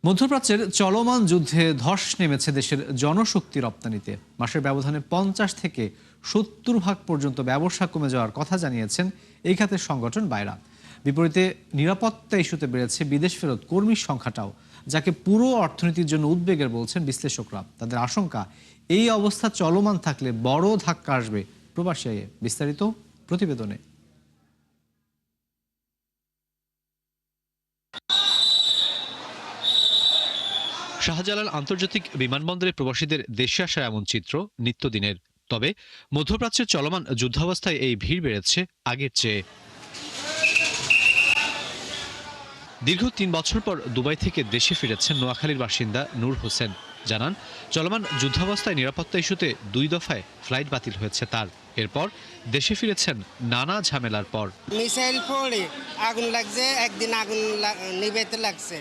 মধ্যপ্রাচ্যের চলমান যুদ্ধে ধস নেমেছে দেশের জনশক্তি রপ্তানিতে। মাসের ব্যবধানে 50 থেকে 70% পর্যন্ত ব্যবসা কমে যাওয়ার কথা জানিয়েছেন এই খাতের সংগঠন বায়রা। বিপরীতে নিরাপত্তা ইস্যুতে বেড়েছে বিদেশ ফেরত কর্মীর সংখ্যাটাও, যাকে পুরো অর্থনীতির জন্য উদ্বেগের বলছেন বিশ্লেষকরা। তাদের আশঙ্কা, এই অবস্থা চলমান থাকলে বড় ধাক্কা আসবে প্রবাসী আয়ে। বিস্তারিত প্রতিবেদনে। শাহজালাল আন্তর্জাতিক বিমানবন্দরে প্রবাসীদের দেশে আসা এমন চিত্র নিত্যদিনের। তবে মধ্যপ্রাচ্যের চলমান যুদ্ধাবস্থায় এই ভিড় বেড়েছে আগের চেয়ে। দীর্ঘ 3 বছর পর দুবাই থেকে দেশে ফিরেছেন নোয়াখালীর বাসিন্দা নূর হোসেন। জানান, চলমান যুদ্ধাবস্থায় নিরাপত্তা ইস্যুতে 2 দফায় ফ্লাইট বাতিল হয়েছে তার। এরপর দেশে ফিরেছেন নানা ঝামেলার পর। মিসাইল পড়ে আগুন লাগছে, একদিন আগুন নিভাইতে লাগছে,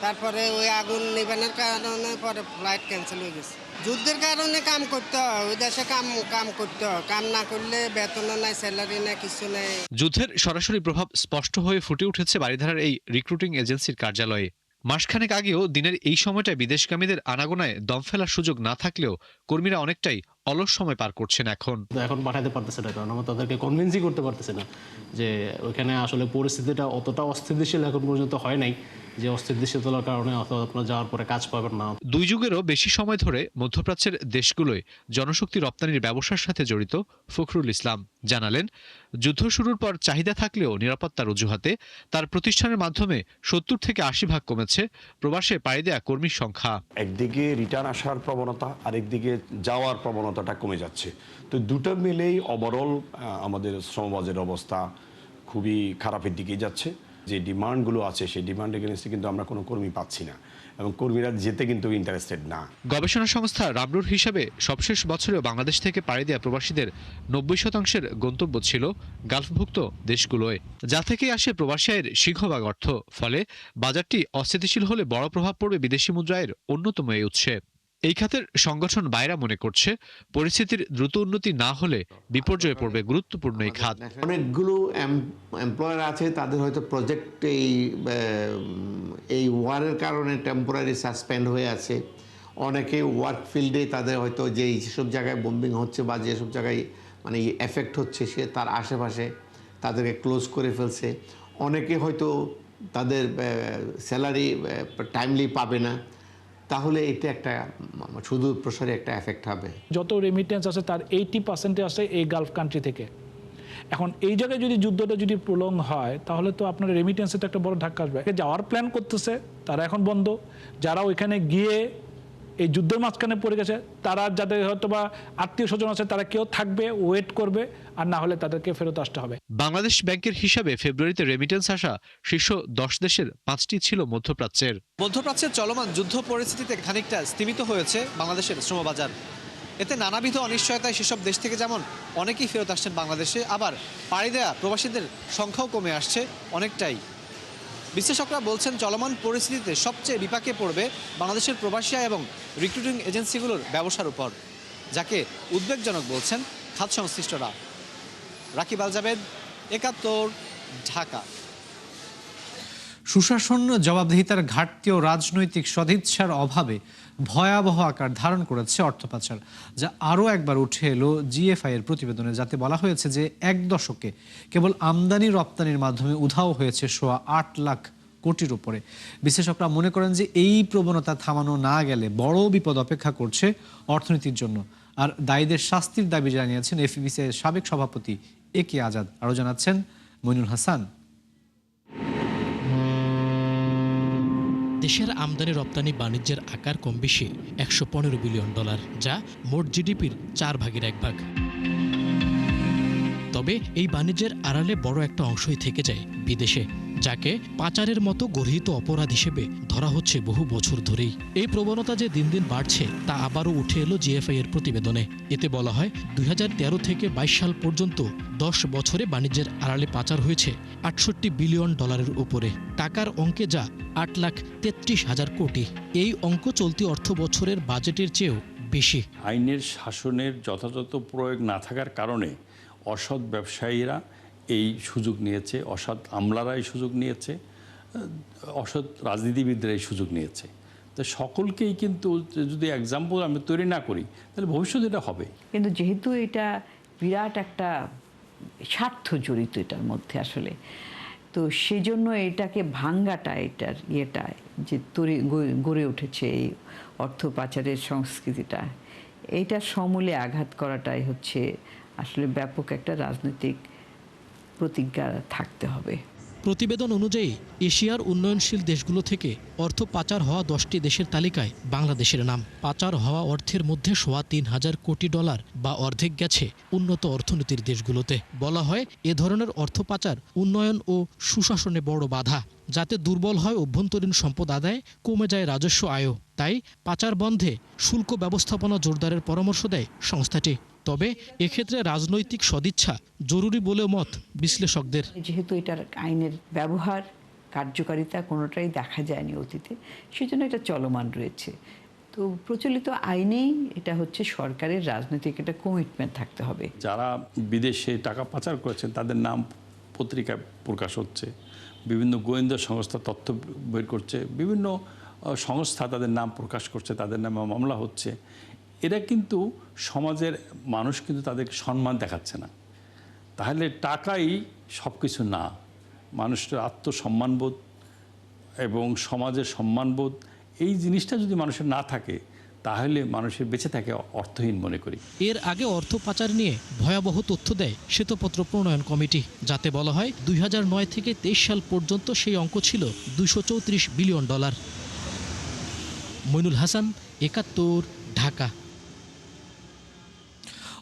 তারপরে ওই আগুন নিবানোর কারণে পরে ফ্লাইট ক্যান্সেল হয়ে গেছে। যুদ্ধের কারণে কাম করতে হয়, ওই দেশে কাম করতে হয়, কাম না করলে বেতনও নাই, স্যালারি নাই, কিছু নেই। যুদ্ধের সরাসরি প্রভাব স্পষ্ট হয়ে ফুটে উঠেছে বারিধারার এই রিক্রুটিং এজেন্সির কার্যালয়ে। মাসখানেক আগেও দিনের এই সময়টায় বিদেশগামীদের আনাগোনায় দম ফেলার সুযোগ না থাকলেও কর্মীরা অনেকটাই অলস সময় পার করছেন এখন পাঠাতে পারতেছে না, কারণ আমরা তাদেরকে কনভিন্সই করতে পারতেছে না যে ওইখানে আসলে পরিস্থিতিটা অতটা অস্থিতিশীল এখন পর্যন্ত হয় নাই যে অস্থিতিশীলতার কারণে অথবা আপনার যাওয়ার পরে কাজ পাবেন না। 2 যুগেরও বেশি সময় ধরে মধ্যপ্রাচ্যের দেশগুলোয় জনশক্তি রপ্তানির ব্যবসার সাথে জড়িত ফখরুল ইসলাম জানালেন, যুদ্ধ শুরুর পর চাহিদা থাকলেও নিরাপত্তার অজুহাতে তার প্রতিষ্ঠানের মাধ্যমে 70 থেকে 80% কমেছে প্রবাসে পাড়ি দেয়া কর্মীর সংখ্যা। একদিকে রিটার্ন আসার প্রবণতা, আরেকদিকে যাওয়ার প্রবণতাটা কমে যাচ্ছে। তো দুটো মিলেই ওভারঅল আমাদের শ্রমবাজারের অবস্থা খুবই খারাপের দিকে যাচ্ছে। যে ডিমান্ডগুলো আছে সেই ডিমান্ড এগেইনস্টে কিন্তু আমরা কোনো কর্মী পাচ্ছি না, এবং কর্মীরা যেতে কিন্তু ইন্টারেস্টেড না। গবেষণা সংস্থা রাবরুর হিসাবে সবশেষ বছরেও বাংলাদেশ থেকে পাড়ি দেয়া প্রবাসীদের 90% গন্তব্য ছিল গালফভুক্ত দেশগুলোয়, যা থেকে আসে প্রবাসী আয়ের সিংহভাগ অর্থ। ফলে বাজারটি অস্থিতিশীল হলে বড় প্রভাব পড়বে বিদেশি মুদ্রায়ের অন্যতম এই উৎসে। এই খাতের সংগঠন বায়রা মনে করছে, পরিস্থিতির দ্রুত উন্নতি না হলে বিপর্যয়ে পড়বে গুরুত্বপূর্ণ এই খাত। অনেকগুলো এমপ্লয়ার আছে, তাদের হয়তো প্রজেক্ট এই ওয়ারের কারণে টেম্পোরারি সাসপেন্ড হয়ে আছে। অনেকে ওয়ার্ক ফিল্ডে তাদের হয়তো যেসব জায়গায় বোম্বিং হচ্ছে বা যেসব জায়গায় মানে এফেক্ট হচ্ছে সে তার আশেপাশে তাদেরকে ক্লোজ করে ফেলছে। অনেকে হয়তো তাদের স্যালারি টাইমলি পাবে না। তাহলে এটা একটা শুধু প্রসারে একটা এফেক্ট হবে। যত রেমিটেন্স আছে তার 80% আসে এই গালফ কান্ট্রি থেকে। এখন এই জায়গায় যদি যুদ্ধটা যদি প্রলং হয় তাহলে তো আপনার রেমিটেন্সে তো একটা বড় ধাক্কা আসবে। যাওয়ার প্ল্যান করতেছে তারা এখন বন্ধ, যারা ওইখানে গিয়ে এই যুদ্ধের মাঝখানে পড়ে গেছে তারা যাদের হয়তো বা আত্মীয় স্বজন আছে তারা কেউ থাকবে, ওয়েট করবে, আর না হলে তাদেরকে ফেরত আসতে হবে। বাংলাদেশ ব্যাংকের হিসাবে ফেব্রুয়ারিতে রেমিটেন্স আসা শীর্ষ 10 দেশের 5টি ছিল মধ্যপ্রাচ্যের। মধ্যপ্রাচ্যের চলমান যুদ্ধ পরিস্থিতিতে খানিকটা স্তিমিত হয়েছে বাংলাদেশের শ্রমবাজার। এতে নানাবিধ অনিশ্চয়তায় সেসব দেশ থেকে যেমন অনেকেই ফেরত আসছেন বাংলাদেশে, আবার পাড়ি দেয়া প্রবাসীদের সংখ্যাও কমে আসছে অনেকটাই। বিশ্লেষকরা বলছেন, চলমান পরিস্থিতিতে সবচেয়ে বিপাকে পড়বে বাংলাদেশের প্রবাসী এবং রিক্রুটিং এজেন্সিগুলোর ব্যবসার উপর, যাকে উদ্বেগজনক বলছেন খাত সংশ্লিষ্টরা। রাকিব আল জাবেদ, 71, ঢাকা। সুশাসন, জবাবদিহিতার ঘাটতি ও রাজনৈতিক সদিচ্ছার অভাবে ভয়াবহ আকার ধারণ করেছে অর্থ পাচার, যা আরও একবার উঠে এলো জিএফআই এর প্রতিবেদনে, যাতে বলা হয়েছে যে 1 দশকে কেবল আমদানি রপ্তানির মাধ্যমে উধাও হয়েছে সোয়া 8 লাখ কোটির উপরে। বিশ্লেষকরা মনে করেন যে এই প্রবণতা থামানো না গেলে বড় বিপদ অপেক্ষা করছে অর্থনীতির জন্য। আর দায়ীদের শাস্তির দাবি জানিয়েছেন এফবিসি এর সাবেক সভাপতি একে আজাদ। আরও জানাচ্ছেন মইনুল হাসান। দেশের আমদানি রপ্তানি বাণিজ্যের আকার কম বেশি $115 বিলিয়ন, যা মোট জিডিপির 1/4 তবে এই বাণিজ্যের আড়ালে বড় একটা অংশই থেকে যায় বিদেশে, যাকে পাচারের মতো গর্হিত অপরাধ হিসেবে ধরা হচ্ছে বহু বছর ধরেই। এই প্রবণতা যে দিন দিন বাড়ছে তা আবারও উঠে এলো জিএফআই এর প্রতিবেদনে। এতে বলা হয় 2013 থেকে 22 সাল পর্যন্ত 10 বছরে বাণিজ্যের আড়ালে পাচার হয়েছে $68 বিলিয়ন উপরে। টাকার অঙ্কে যা 8,33,000 কোটি। এই অঙ্ক চলতি অর্থ বছরের বাজেটের চেয়েও বেশি। আইনের শাসনের যথাযথ প্রয়োগ না থাকার কারণে অসৎ ব্যবসায়ীরা এই সুযোগ নিয়েছে, অসৎ আমলারা এই সুযোগ নিয়েছে। অসৎ রাজনীতিবিদরা এই সুযোগ নিয়েছে। তো সকলকেই কিন্তু যদি এক্সাম্পল আমি তৈরি না করি তাহলে ভবিষ্যতে এটা হবে। কিন্তু যেহেতু এটা বিরাট একটা স্বার্থ জড়িত এটার মধ্যে আসলে, তো সেই জন্য এটাকে ভাঙ্গাটা, এটার ইয়েটা যে গড়ে উঠেছে এই অর্থ পাচারের সংস্কৃতিটা, এইটার সমূলে আঘাত করাটাই হচ্ছে আসলে ব্যাপক একটা রাজনৈতিক প্রতিজ্ঞা থাকতে হবে। প্রতিবেদন অনুযায়ী এশিয়ার উন্নয়নশীল দেশগুলো থেকে অর্থ পাচার হওয়া 10টি দেশের তালিকায় বাংলাদেশের নাম। পাচার হওয়া অর্থের মধ্যে $3,500 কোটি বা অর্ধেক গেছে উন্নত অর্থনীতির দেশগুলোতে। বলা হয় এ ধরনের অর্থ পাচার উন্নয়ন ও সুশাসনে বড় বাধা, যাতে দুর্বল হয় অভ্যন্তরীণ সম্পদ আদায়, কমে যায় রাজস্ব আয়ও। তাই পাচার বন্ধে শুল্ক ব্যবস্থাপনা জোরদারের পরামর্শ দেয় সংস্থাটি। তবে এক্ষেত্রে রাজনৈতিক সদিচ্ছা জরুরি বলে মত বিশ্লেষকদের। যেহেতু এটার আইনের ব্যবহার, কার্যকারিতা কোনোটাই দেখা যায়নি অতীতে, সেজন্য এটা চলমান রয়েছে। তো প্রচলিত আইনেই এটা হচ্ছে সরকারের রাজনৈতিক একটা কমিটমেন্ট থাকতে হবে। যারা বিদেশে টাকা পাচার করেছেন তাদের নাম পত্রিকায় প্রকাশ হচ্ছে, বিভিন্ন গোয়েন্দা সংস্থা তথ্য বের করছে, বিভিন্ন সংস্থা তাদের নাম প্রকাশ করছে, তাদের নামে মামলা হচ্ছে। এরা কিন্তু সমাজের মানুষ কিন্তু তাদেরকে সম্মান দেখাচ্ছে না। তাহলে টাকাই সব কিছু না, মানুষের আত্মসম্মানবোধ এবং সমাজের সম্মানবোধ, এই জিনিসটা যদি মানুষের না থাকে তাহলে মানুষের বেঁচে থাকে অর্থহীন মনে করি। এর আগে অর্থ পাচার নিয়ে ভয়াবহ তথ্য দেয় শ্বেতপত্র প্রণয়ন কমিটি, যাতে বলা হয় 2009 থেকে 23 সাল পর্যন্ত সেই অঙ্ক ছিল $234 বিলিয়ন। মইনুল হাসান, 71, ঢাকা।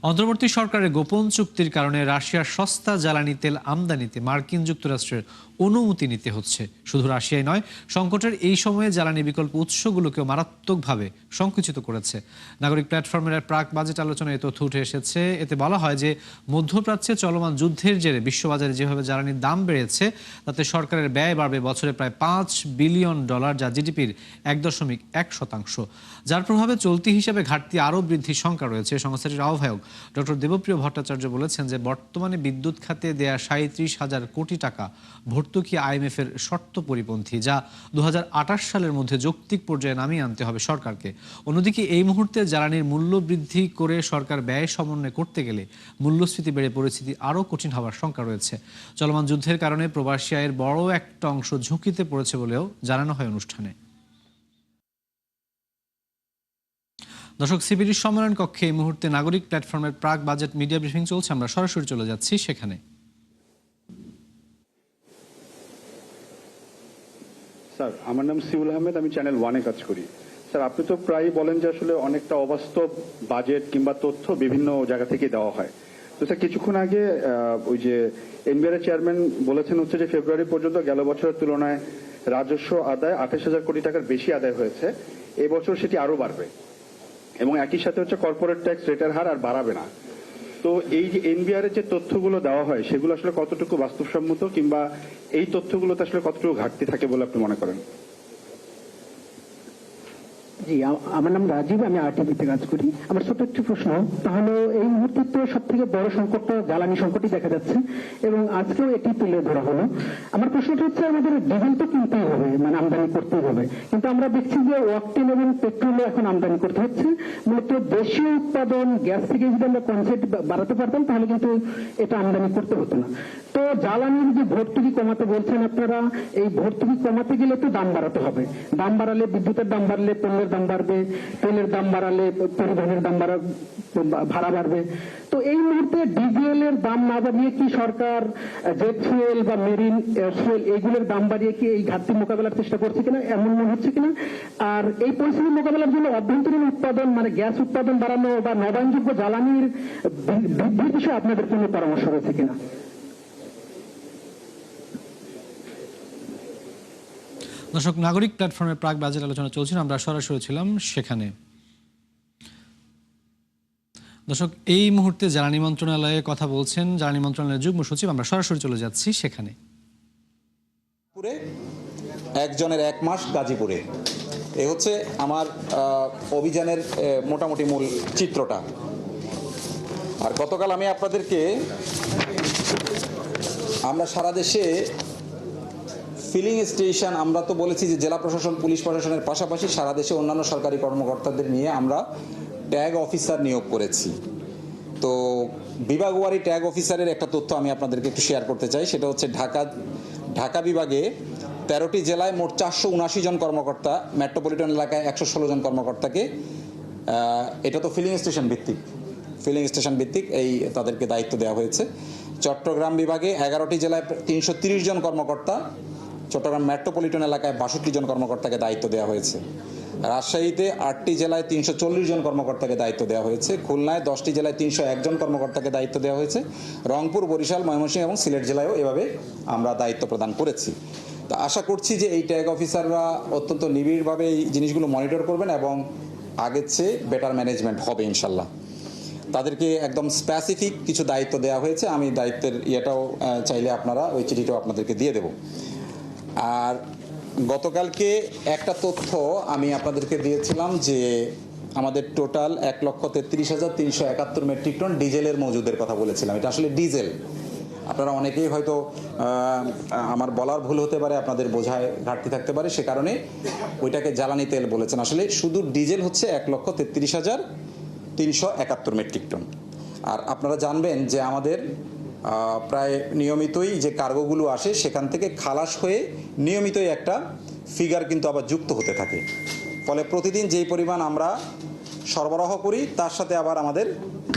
অন্তর্বর্তী সরকারের গোপন চুক্তির কারণে রাশিয়ার সস্তা জ্বালানি তেল আমদানিতে মার্কিন যুক্তরাষ্ট্রের অনুমতি নিতে হচ্ছে। শুধু রাশিয়াই নয়, সংকটের এই সময়ে জ্বালানি বিকল্প উৎসগুলোকেও মারাত্মকভাবে সংকুচিত করেছে। নাগরিক প্ল্যাটফর্মের প্রাক বাজেট আলোচনায় তথ্য উঠে এসেছে। এতে বলা হয় যে মধ্যপ্রাচ্যে চলমান যুদ্ধের জেরে বিশ্ববাজারে যেভাবে জ্বালানির দাম বেড়েছে, তাতে সরকারের ব্যয় বাড়বে বছরে প্রায় $5 বিলিয়ন, যা জিডিপির 1.1%, যার প্রভাবে চলতি হিসাবে ঘাটতি আরও বৃদ্ধির শঙ্কা রয়েছে। সংস্থাটির আহ্বায়ক ডক্টর দেবপ্রিয় ভট্টাচার্য বলেছেন যে বর্তমানে বিদ্যুৎ খাতে দেয়া 37,000 কোটি টাকা ভর্তুকি IMF এর শর্ত পরিপন্থী, যা 2028 সালের মধ্যে যৌক্তিক পর্যায়ে নামিয়ে আনতে হবে সরকারকে। অন্যদিকে এই মুহূর্তে জ্বালানির মূল্য বৃদ্ধি করে সরকার ব্যয় সমন্বয় করতে গেলে মূল্যস্ফীতি বেড়ে পরিস্থিতি আরও কঠিন হওয়ার শঙ্কা রয়েছে। চলমান যুদ্ধের কারণে প্রবাসী আয়ের বড় একটা অংশ ঝুঁকিতে পড়েছে বলেও জানানো হয় অনুষ্ঠানে। দর্শক, সিবিডির সম্মেলন কক্ষে এই মুহূর্তে নাগরিক প্ল্যাটফর্মের প্রাক বাজেট মিডিয়া ব্রিফিং চলছে। আমরা সরাসরি চলে যাচ্ছি সেখানে। স্যার, আমার নাম সিউল আহমেদ, আমি চ্যানেল 1-এ কাজ করি। স্যার, আপনি তো প্রায়ই বলেন যে আসলে অনেকটা অবাস্তব বাজেট কিংবা তথ্য বিভিন্ন জায়গা থেকে দেওয়া হয়। তো স্যার, কিছুক্ষণ আগে ওই যে এনবিআর চেয়ারম্যান বলেছেন হচ্ছে যে ফেব্রুয়ারি পর্যন্ত গেল বছরের তুলনায় রাজস্ব আদায় 28,000 কোটি টাকার বেশি আদায় হয়েছে, এবছর সেটি আরো বাড়বে এবং একই সাথে হচ্ছে কর্পোরেট ট্যাক্স রেটের হার আর বাড়াবে না। তো এই যে এনবিআর এর যে তথ্যগুলো দেওয়া হয় সেগুলো আসলে কতটুকু বাস্তবসম্মত কিংবা এই তথ্যগুলোতে আসলে কতটুকু ঘাটতি থাকে বলে আপনি মনে করেন? জি, আমার নাম রাজীব, আমি আরটিভিতে কাজ করি। আমার ছোট একটি প্রশ্ন, তাহলে এই মুহূর্তে তো সব থেকে বড় সংকটটা জ্বালানি সংকটই দেখা যাচ্ছে এবং আজকেও এটি তুলে ধরা হলো। আমার প্রশ্নটা হচ্ছে, আমাদের ডিজেল তো কিনতেই হবে, মানে আমদানি করতেই হবে, কিন্তু আমরা দেখছি যে অকটেন এবং পেট্রোলও এখন আমদানি করতে হচ্ছে। মূলত দেশীয় উৎপাদন গ্যাস থেকে যদি আমরা কনসেপ্ট বাড়াতে পারতাম তাহলে কিন্তু এটা আমদানি করতে হতো না। তো জ্বালানির যে ভর্তুকি কমাতে বলছেন আপনারা, এই ভর্তুকি কমাতে গেলে তো দাম বাড়াতে হবে। দাম বাড়ালে বিদ্যুতের দাম বাড়লে পণ্যের দাম বাড়বে, তেলের দাম বাড়ালে পরিবহনের দাম ভাড়া বাড়বে। তো এই মুহূর্তে ডিজেলের দাম না বাড়িয়ে কি সরকার জেট ফুয়েল বা মেরিন ফুয়েল এইগুলোর দাম বাড়িয়ে কি এই ঘাটতি মোকাবেলার চেষ্টা করছে কিনা, এমন মনে হচ্ছে কিনা? আর এই পরিস্থিতি মোকাবেলার জন্য অভ্যন্তরীণ উৎপাদন মানে গ্যাস উৎপাদন বাড়ানো বা নবায়নযোগ্য জ্বালানির বৃদ্ধির বিষয়ে আপনাদের কোনো পরামর্শ রয়েছে কিনা? দর্শক, নাগরিক প্ল্যাটফর্মের প্রাক বাজেট আলোচনা চলছিল, আমরা সরাসরি ছিলাম সেখানে। দর্শক, এই মুহূর্তে জ্বালানি মন্ত্রণালয়ে কথা বলছেন জ্বালানি মন্ত্রণালয়ের যুগ্ম সচিব, আমরা সরাসরি চলে যাচ্ছি সেখানে। একজনের 1 মাস গাজীপুরে, এ হচ্ছে আমার অভিযানের মোটামুটি মূল চিত্রটা। আর গতকাল আমি আপনাদেরকে আমরা সারা দেশে ফিলিং স্টেশন, আমরা তো বলেছি যে জেলা প্রশাসন, পুলিশ প্রশাসনের পাশাপাশি সারা দেশে অন্যান্য সরকারি কর্মকর্তাদের নিয়ে আমরা ট্যাগ অফিসার নিয়োগ করেছি। তো বিভাগওয়ারি ট্যাগ অফিসারের একটা তথ্য আমি আপনাদেরকে একটু শেয়ার করতে চাই। সেটা হচ্ছে ঢাকা বিভাগে 13টি জেলায় মোট 479 জন কর্মকর্তা, মেট্রোপলিটন এলাকায় 116 জন কর্মকর্তাকে, এটা তো ফিলিং স্টেশন ভিত্তিক এই তাদেরকে দায়িত্ব দেওয়া হয়েছে। চট্টগ্রাম বিভাগে 11টি জেলায় 330 জন কর্মকর্তা, চট্টগ্রাম মেট্রোপলিটন এলাকায় 62 জন কর্মকর্তাকে দায়িত্ব দেওয়া হয়েছে। রাজশাহীতে 8টি জেলায় 340 জন কর্মকর্তাকে দায়িত্ব দেওয়া হয়েছে। খুলনায় 10টি জেলায় 301 জন কর্মকর্তাকে দায়িত্ব দেওয়া হয়েছে। রংপুর, বরিশাল, ময়মনসিংহ এবং সিলেট জেলায়ও এভাবে আমরা দায়িত্ব প্রদান করেছি। তা আশা করছি যে এই ট্যাগ অফিসাররা অত্যন্ত নিবিড়ভাবে এই জিনিসগুলো মনিটর করবেন এবং আগের চেয়ে বেটার ম্যানেজমেন্ট হবে ইনশাল্লাহ। তাদেরকে একদম স্পেসিফিক কিছু দায়িত্ব দেওয়া হয়েছে। আমি দায়িত্বের ইয়েটাও চাইলে আপনারা ওই চিঠিটাও আপনাদেরকে দিয়ে দেব। আর গতকালকে একটা তথ্য আমি আপনাদেরকে দিয়েছিলাম যে আমাদের টোটাল 1,33,371 মেট্রিক টন ডিজেলের মজুদের কথা বলেছিলাম। এটা আসলে ডিজেল। আপনারা অনেকেই হয়তো আমার বলার ভুল হতে পারে, আপনাদের বোঝায় ঘাটতি থাকতে পারে, সে কারণে ওইটাকে জ্বালানি তেল বলেছেন। আসলে শুধু ডিজেল হচ্ছে 1,33,371 মেট্রিক টন। আর আপনারা জানবেন যে আমাদের প্রায় নিয়মিতই যে কার্গোগুলো আসে সেখান থেকে খালাস হয়ে নিয়মিতই একটা ফিগার কিন্তু আবার যুক্ত হতে থাকে। ফলে প্রতিদিন যেই পরিমাণ আমরা সরবরাহ করি তার সাথে আবার আমাদের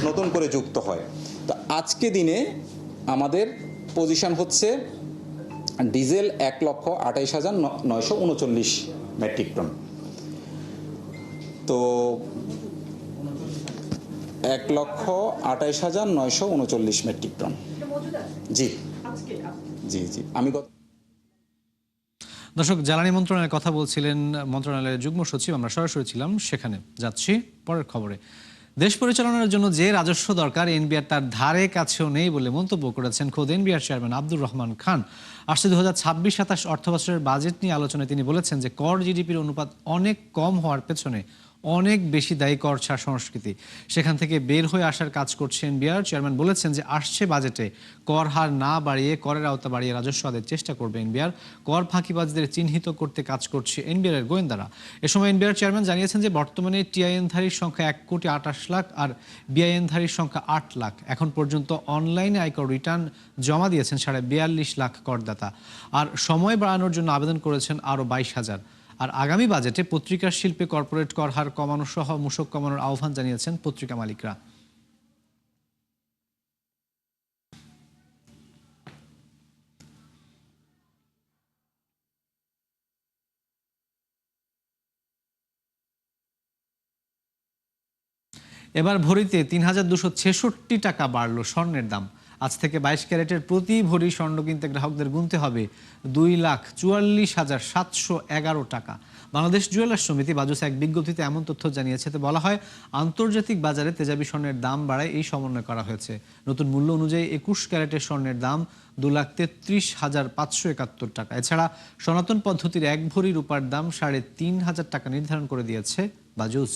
নতুন করে যুক্ত হয়। তো আজকে দিনে আমাদের পজিশন হচ্ছে ডিজেল 1,28,939 মেট্রিক টন। তো 1,28,939 মেট্রিক টন। জি। আমি দর্শক, জ্বালানি মন্ত্রণালয়ের কথা বলছিলেন মন্ত্রণালয়ের যুগ্ম সচিব। আমরা সরাসরি ছিলাম সেখানে। যাচ্ছি পরের খবরে। দেশ পরিচালনার জন্য যে রাজস্ব দরকার এনবিআর তার ধারে কাছেও নেই বলে মন্তব্য করেছেন খোদ এনবিআর চেয়ারম্যান আব্দুর রহমান খান। আসছে 2026-27 অর্থবছরের বাজেট নিয়ে আলোচনায় তিনি বলেছেন যে কর জিডিপির অনুপাত অনেক কম হওয়ার পেছনে অনেক বেশি দায়ী কর ছাড় সংস্কৃতি। সেখান থেকে বের হয়ে আসার কাজ করছে এনবিআর। চেয়ারম্যান বলেছেন যে আসছে বাজেটে কর হার না বাড়িয়ে করের আওতা বাড়িয়ে রাজস্ব আদায়ের চেষ্টা করবে এনবিআর। কর ফাঁকিবাজদের চিহ্নিত করতে কাজ করছে এনবিআর এর গোয়েন্দারা। এ সময় এনবিআর চেয়ারম্যান জানিয়েছেন যে বর্তমানে টিআইএনধারীর সংখ্যা 1,28,00,000 আর বিআইএনধারীর সংখ্যা 8 লাখ। এখন পর্যন্ত অনলাইনে আয়কর রিটার্ন জমা দিয়েছেন 42.5 লাখ করদাতা। আর সময় বাড়ানোর জন্য আবেদন করেছেন আরও 22,000। আর আগামী বাজেটে পত্রিকার শিল্পে কর্পোরেট কর হার কমানো সহ মূসক কমানোর আহ্বান জানিয়েছেন পত্রিকা মালিকরা। এবার ভরিতে 3,266 টাকা বাড়ল স্বর্ণের দাম। আজ থেকে 22 ক্যারেটের প্রতি ভরি স্বর্ণ কিনতে গ্রাহকদের গুনতে হবে 2,44,711 টাকা। বাংলাদেশ জুয়েলার্স সমিতি বাজুস এক বিজ্ঞপ্তিতে এমন তথ্য জানিয়েছে। এতে বলা হয়, আন্তর্জাতিক বাজারে তেজাবি স্বর্ণের দাম বাড়ায় এই সমন্বয় করা হয়েছে। নতুন মূল্য অনুযায়ী 21 ক্যারেটের স্বর্ণের দাম 2,33,571 টাকা। এছাড়া সনাতন পদ্ধতির এক ভরি রূপার দাম 3,500 টাকা নির্ধারণ করে দিয়েছে বাজুস।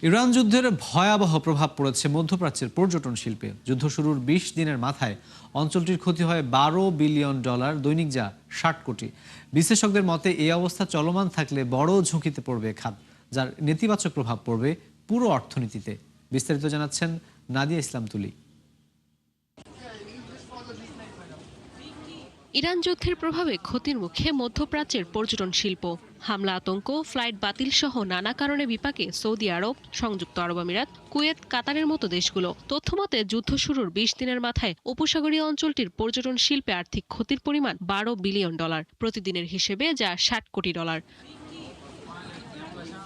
ইরান যুদ্ধের ভয়াবহ প্রভাব পড়েছে মধ্যপ্রাচ্যের পর্যটন শিল্পে। যুদ্ধ শুরুর 20 দিনের মাথায় অঞ্চলটির ক্ষতি হয় $12 বিলিয়ন, দৈনিক যা 60 কোটি। বিশেষজ্ঞদের মতে এই অবস্থা চলমান থাকলে বড় ঝুঁকিতে পড়বে খাত, যার নেতিবাচক প্রভাব পড়বে পুরো অর্থনীতিতে। বিস্তারিত জানাচ্ছেন নাদিয়া ইসলাম তুলি। ইরান যুদ্ধের প্রভাবে ক্ষতির মুখে মধ্যপ্রাচ্যের পর্যটন শিল্প। হামলা, আতঙ্ক, ফ্লাইট বাতিল সহ নানা কারণে বিপাকে সৌদি আরব, সংযুক্ত আরব আমিরাত, কুয়েত, কাতারের মতো দেশগুলো। তথ্যমতে যুদ্ধ শুরুর 20 দিনের মাথায় উপসাগরীয় অঞ্চলটির পর্যটন শিল্পে আর্থিক ক্ষতির পরিমাণ $12 বিলিয়ন, প্রতিদিনের হিসেবে যা $60 কোটি।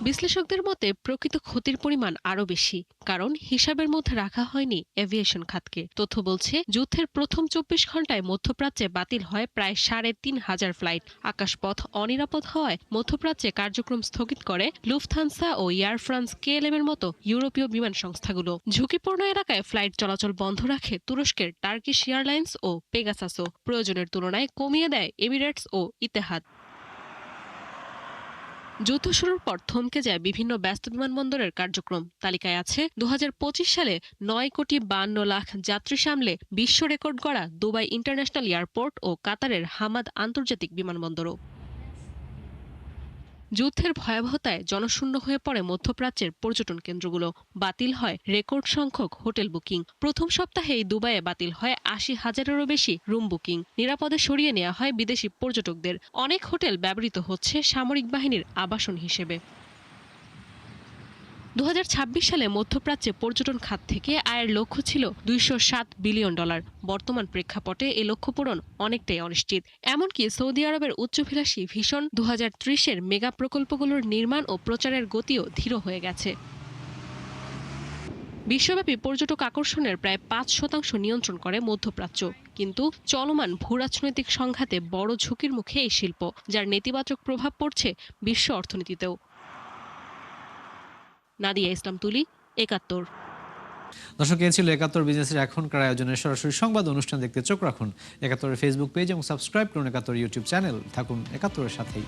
বিশ্লেষকদের মতে প্রকৃত ক্ষতির পরিমাণ আরও বেশি, কারণ হিসাবের মধ্যে রাখা হয়নি এভিয়েশন খাতকে। তথ্য বলছে, যুদ্ধের প্রথম 24 ঘন্টায় মধ্যপ্রাচ্যে বাতিল হয় প্রায় 3,500 ফ্লাইট। আকাশপথ অনিরাপদ হওয়ায় মধ্যপ্রাচ্যে কার্যক্রম স্থগিত করে লুফথানসা ও এয়ার ফ্রান্স KLM এর মতো ইউরোপীয় বিমান সংস্থাগুলো। ঝুঁকিপূর্ণ এলাকায় ফ্লাইট চলাচল বন্ধ রাখে তুরস্কের টার্কিশ এয়ারলাইন্স ও পেগাসাসও। প্রয়োজনের তুলনায় কমিয়ে দেয় এমিরেটস ও ইতিহাদ। যুদ্ধ শুরুর পর থমকে যায় বিভিন্ন ব্যস্ত বিমানবন্দরের কার্যক্রম। তালিকায় আছে 2025 সালে 9,52,00,000 যাত্রী সামলে বিশ্ব রেকর্ড গড়া দুবাই ইন্টারন্যাশনাল এয়ারপোর্ট ও কাতারের হামাদ আন্তর্জাতিক বিমানবন্দরও। যুদ্ধের ভয়াবহতায় জনশূন্য হয়ে পড়ে মধ্যপ্রাচ্যের পর্যটন কেন্দ্রগুলো। বাতিল হয় রেকর্ড সংখ্যক হোটেল বুকিং। প্রথম সপ্তাহেই দুবাইয়ে বাতিল হয় 80,000-এরও বেশি রুম বুকিং। নিরাপদে সরিয়ে নেওয়া হয় বিদেশি পর্যটকদের। অনেক হোটেল ব্যবহৃত হচ্ছে সামরিক বাহিনীর আবাসন হিসেবে। 2026 সালে মধ্যপ্রাচ্যে পর্যটন খাত থেকে আয়ের লক্ষ্য ছিল $207 বিলিয়ন। বর্তমান প্রেক্ষাপটে এ লক্ষ্য পূরণ অনেকটাই অনিশ্চিত। এমনকি সৌদি আরবের উচ্চাভিলাষী ভিশন 2030-এর মেগা প্রকল্পগুলোর নির্মাণ ও প্রচারের গতিও ধীর হয়ে গেছে। বিশ্বব্যাপী পর্যটক আকর্ষণের প্রায় 5% নিয়ন্ত্রণ করে মধ্যপ্রাচ্য। কিন্তু চলমান ভূরাজনৈতিক সংঘাতে বড় ঝুঁকির মুখে এই শিল্প, যার নেতিবাচক প্রভাব পড়ছে বিশ্ব অর্থনীতিতেও। নাদিয়া ইসলাম তুলি, 71। দর্শক, এ ছিল 71 বিজনেসের এখনকার আয়োজনের সরাসরি সংবাদ অনুষ্ঠান। দেখতে চোখ রাখুন 71-এর ফেসবুক পেজ এবং সাবস্ক্রাইব করুন 71 ইউটিউব চ্যানেল। থাকুন 71-এর সাথেই।